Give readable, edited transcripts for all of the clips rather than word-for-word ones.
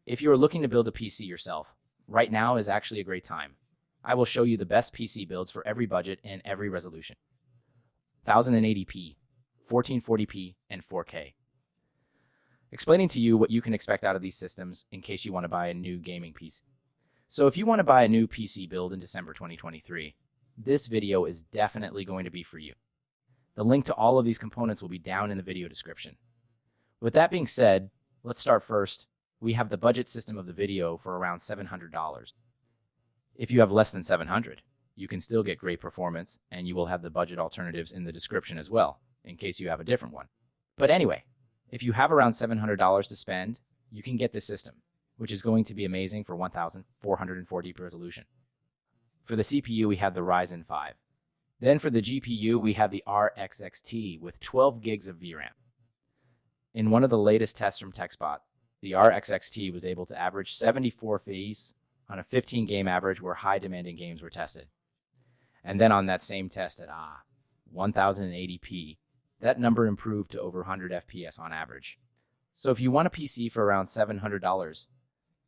If you are looking to build a PC yourself, right now is actually a great time. I will show you the best PC builds for every budget and every resolution. 1080p, 1440p, and 4K. Explaining to you what you can expect out of these systems in case you want to buy a new gaming PC. So if you want to buy a new PC build in December 2023, this video is definitely going to be for you. The link to all of these components will be down in the video description. With that being said, let's start first. We have the budget system of the video for around $700. If you have less than $700, you can still get great performance, and you will have the budget alternatives in the description as well, in case you have a different one. But anyway, if you have around $700 to spend, you can get this system, which is going to be amazing for 1440p resolution. For the CPU, we have the Ryzen 5. Then for the GPU, we have the RX XT with 12 gigs of VRAM. In one of the latest tests from TechSpot, the RX XT was able to average 74 FPS on a 15-game average where high-demanding games were tested. And then on that same test at 1080p, that number improved to over 100 FPS on average. So if you want a PC for around $700,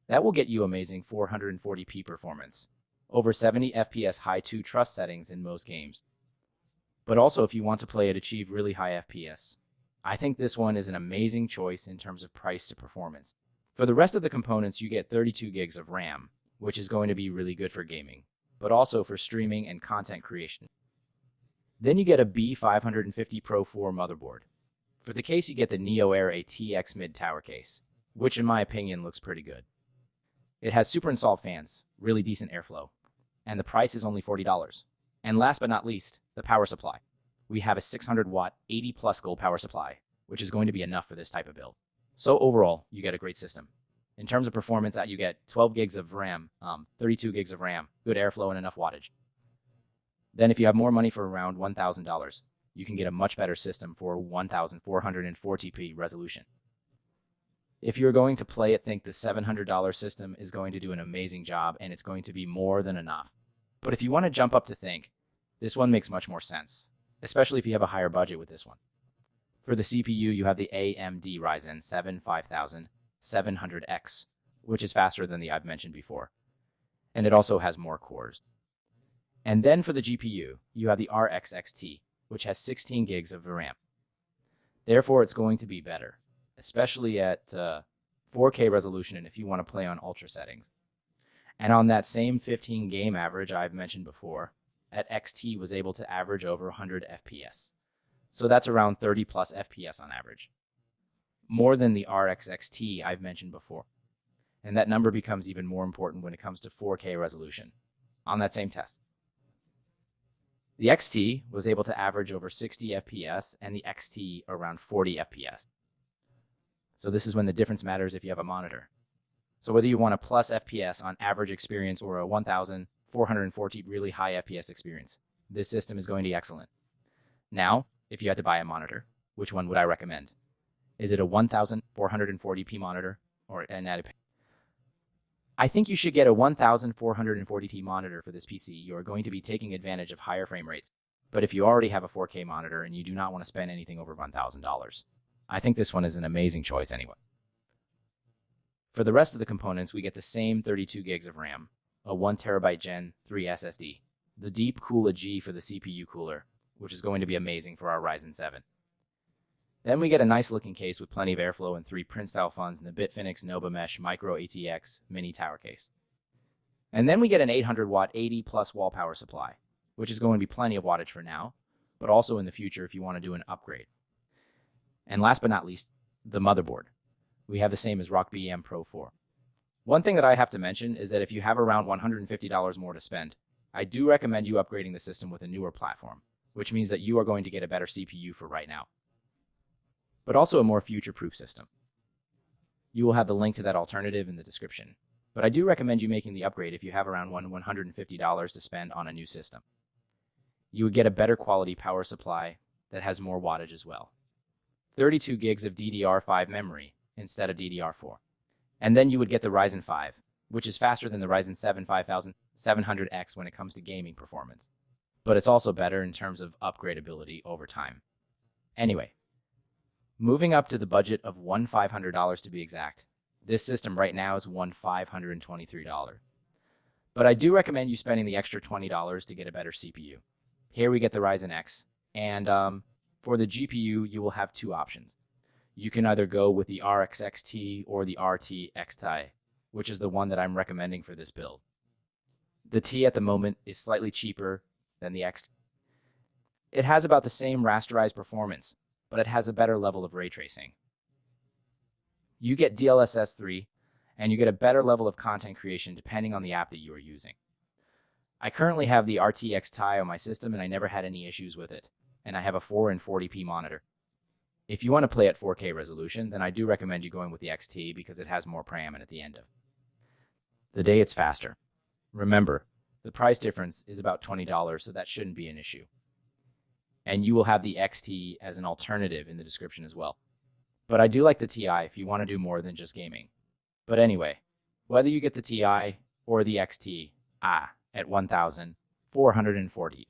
that will get you amazing 440p performance, over 70 FPS high 2 trust settings in most games. But also if you want to play at achieve really high FPS, I think this one is an amazing choice in terms of price to performance. For the rest of the components, you get 32 gigs of RAM, which is going to be really good for gaming, but also for streaming and content creation. Then you get a B550 Pro 4 motherboard. For the case, you get the Neo Air ATX mid-tower case, which in my opinion looks pretty good. It has super installed fans, really decent airflow, and the price is only $40. And last but not least, the power supply. We have a 600-watt, 80-plus gold power supply, which is going to be enough for this type of build. So overall, you get a great system. In terms of performance, you get 12 gigs of RAM, 32 gigs of RAM, good airflow, and enough wattage. Then if you have more money for around $1,000, you can get a much better system for 1440p resolution. If you're going to play it, think the $700 system is going to do an amazing job, and it's going to be more than enough. But if you want to jump up to think, this one makes much more sense, especially if you have a higher budget with this one. For the CPU, you have the AMD Ryzen 7 5700X, which is faster than the I've mentioned before, and it also has more cores. And then for the GPU, you have the RX XT, which has 16 gigs of RAM. Therefore, it's going to be better, especially at 4K resolution and if you want to play on ultra settings. And on that same 15-game average I've mentioned before, at XT was able to average over 100 FPS. So that's around 30 plus FPS on average. More than the RX XT I've mentioned before. And that number becomes even more important when it comes to 4K resolution on that same test. The XT was able to average over 60 FPS and the XT around 40 FPS. So this is when the difference matters if you have a monitor. So whether you want a plus FPS on average experience or a 1440 really high FPS experience, this system is going to be excellent. Now, if you had to buy a monitor, which one would I recommend? Is it a 1440p monitor or an added? I think you should get a 1440p monitor for this PC. You are going to be taking advantage of higher frame rates. But if you already have a 4K monitor and you do not want to spend anything over $1,000, I think this one is an amazing choice anyway. For the rest of the components, we get the same 32 gigs of RAM, a 1TB Gen 3 SSD, the Deep Cooler G for the CPU cooler, which is going to be amazing for our Ryzen 7. Then we get a nice looking case with plenty of airflow and 3 print-style funds in the Bitfinex Nova Mesh Micro ATX mini tower case. And then we get an 800-watt 80-plus wall power supply, which is going to be plenty of wattage for now, but also in the future if you want to do an upgrade. And last but not least, the motherboard. We have the same as Rock BM Pro 4. One thing that I have to mention is that if you have around $150 more to spend, I do recommend you upgrading the system with a newer platform, which means that you are going to get a better CPU for right now, but also a more future-proof system. You will have the link to that alternative in the description, but I do recommend you making the upgrade if you have around $150 to spend on a new system. You would get a better quality power supply that has more wattage as well. 32 gigs of DDR5 memory instead of DDR4. And then you would get the Ryzen 5, which is faster than the Ryzen 7 5700X when it comes to gaming performance. But it's also better in terms of upgradability over time. Anyway, moving up to the budget of $1,500 to be exact, This system right now is $1,523. But I do recommend you spending the extra $20 to get a better CPU. Here we get the Ryzen X, and for the GPU, you will have two options. You can either go with the RX XT or the RT XT, which is the one that I'm recommending for this build. The T at the moment is slightly cheaper than the XT. It has about the same rasterized performance, but it has a better level of ray tracing. You get DLSS 3, and you get a better level of content creation depending on the app that you are using. I currently have the RTX Ti on my system, and I never had any issues with it, and I have a 440p monitor. If you want to play at 4K resolution, then I do recommend you going with the XT because it has more parameter at the end of the day. It's faster. Remember, the price difference is about $20, so that shouldn't be an issue. And you will have the XT as an alternative in the description as well. But I do like the Ti if you want to do more than just gaming. But anyway, whether you get the Ti or the XT, at 1,440,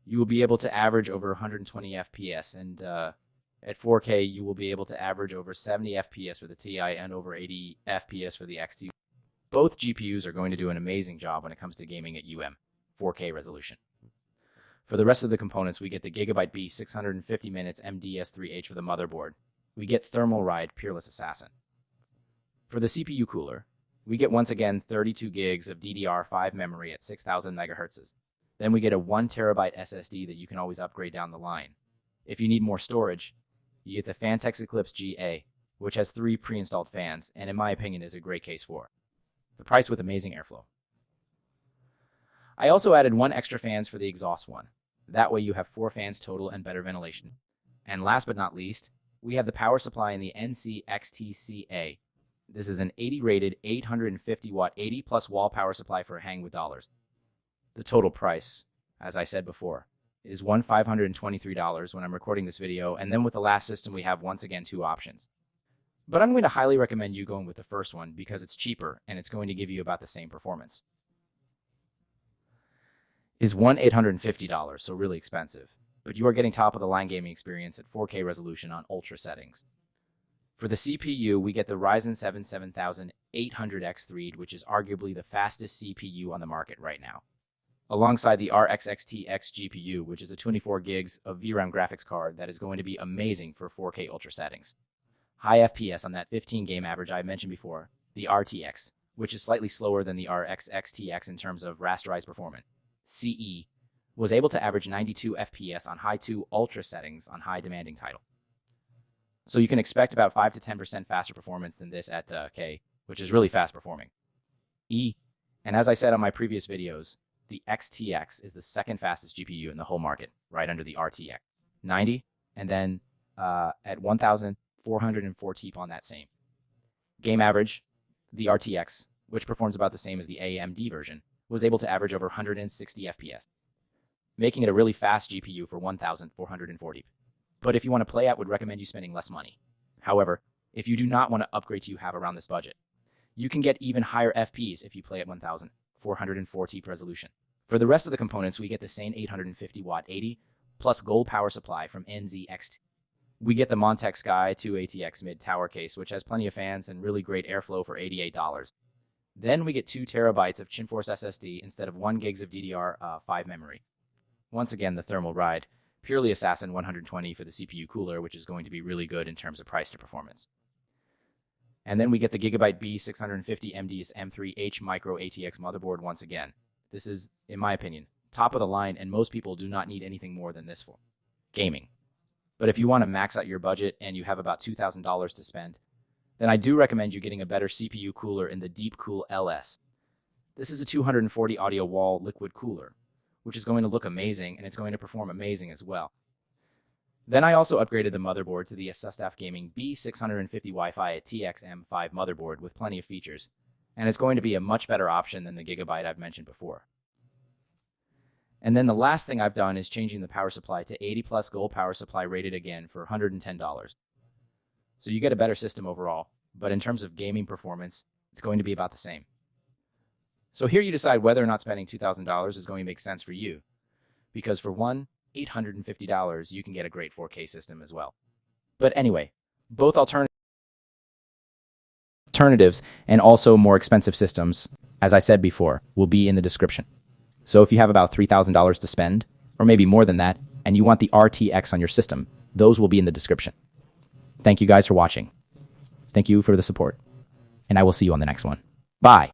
you will be able to average over 120 FPS, and at 4K, you will be able to average over 70 FPS for the Ti and over 80 FPS for the XT. Both GPUs are going to do an amazing job when it comes to gaming at 4K resolution. For the rest of the components, we get the Gigabyte B 650 minutes MDS3H for the motherboard. We get Thermal Ride Peerless Assassin. For the CPU cooler, we get once again 32 gigs of DDR5 memory at 6,000 MHz. Then we get a 1 TB SSD that you can always upgrade down the line. If you need more storage, you get the Phanteks Eclipse GA, which has 3 pre-installed fans, and in my opinion is a great case for the price with amazing airflow. I also added 1 extra fans for the exhaust one. That way you have 4 fans total and better ventilation. And last but not least, we have the power supply in the NC-XT-CA. This is an 80 rated 850 watt 80 plus wall power supply for a hang with dollars. The total price, as I said before, is $1,523 when I'm recording this video, and then with the last system we have once again 2 options. But I'm going to highly recommend you going with the first one because it's cheaper and it's going to give you about the same performance. Is $1,850, so really expensive, but you are getting top of the line gaming experience at 4K resolution on ultra settings. For the CPU, we get the Ryzen 7 7800X3, which is arguably the fastest CPU on the market right now, alongside the RX XT-X GPU, which is a 24 gigs of VRAM graphics card that is going to be amazing for 4K ultra settings. High FPS on that 15 game average I mentioned before, the RTX, which is slightly slower than the RX XT-X in terms of rasterized performance. CE was able to average 92 FPS on high 2 ultra settings on high demanding title. So you can expect about 5 to 10% faster performance than this at K, which is really fast performing. And as I said on my previous videos, the XTX is the second fastest GPU in the whole market, right under the RTX. 90, and then at 1,404 TEEP on that same. Game average, the RTX, which performs about the same as the AMD version, was able to average over 160 FPS, making it a really fast GPU for 1,440. But if you want to play at, would recommend you spending less money. However, if you do not want to upgrade to you have around this budget, you can get even higher FPS if you play at 1,440 resolution. For the rest of the components, we get the same 850 watt 80 plus gold power supply from NZXT. We get the Montech Sky 2 ATX mid tower case, which has plenty of fans and really great airflow for $88. Then we get 2 terabytes of Chinforce SSD instead of 1 gigs of DDR5 memory. Once again, the Thermal Ride Purely Assassin 120 for the CPU cooler, which is going to be really good in terms of price to performance. And then we get the Gigabyte B 650 MDS M3H Micro ATX motherboard once again. This is, in my opinion, top of the line, and most people do not need anything more than this for gaming. But if you want to max out your budget and you have about $2,000 to spend, then I do recommend you getting a better CPU cooler in the Deepcool LS. This is a 240 audio wall liquid cooler, which is going to look amazing, and it's going to perform amazing as well. Then I also upgraded the motherboard to the Asusaf Gaming B650 Wi-Fi at TX-M5 motherboard with plenty of features, and it's going to be a much better option than the Gigabyte I've mentioned before. And then the last thing I've done is changing the power supply to 80 plus gold power supply rated again for $110. So you get a better system overall, but in terms of gaming performance, it's going to be about the same. So here you decide whether or not spending $2,000 is going to make sense for you, because for $850, you can get a great 4K system as well. But anyway, both alternatives alternatives and also more expensive systems, as I said before, will be in the description. So if you have about $3,000 to spend, or maybe more than that, and you want the RTX on your system, those will be in the description. Thank you guys for watching. Thank you for the support. And I will see you on the next one. Bye.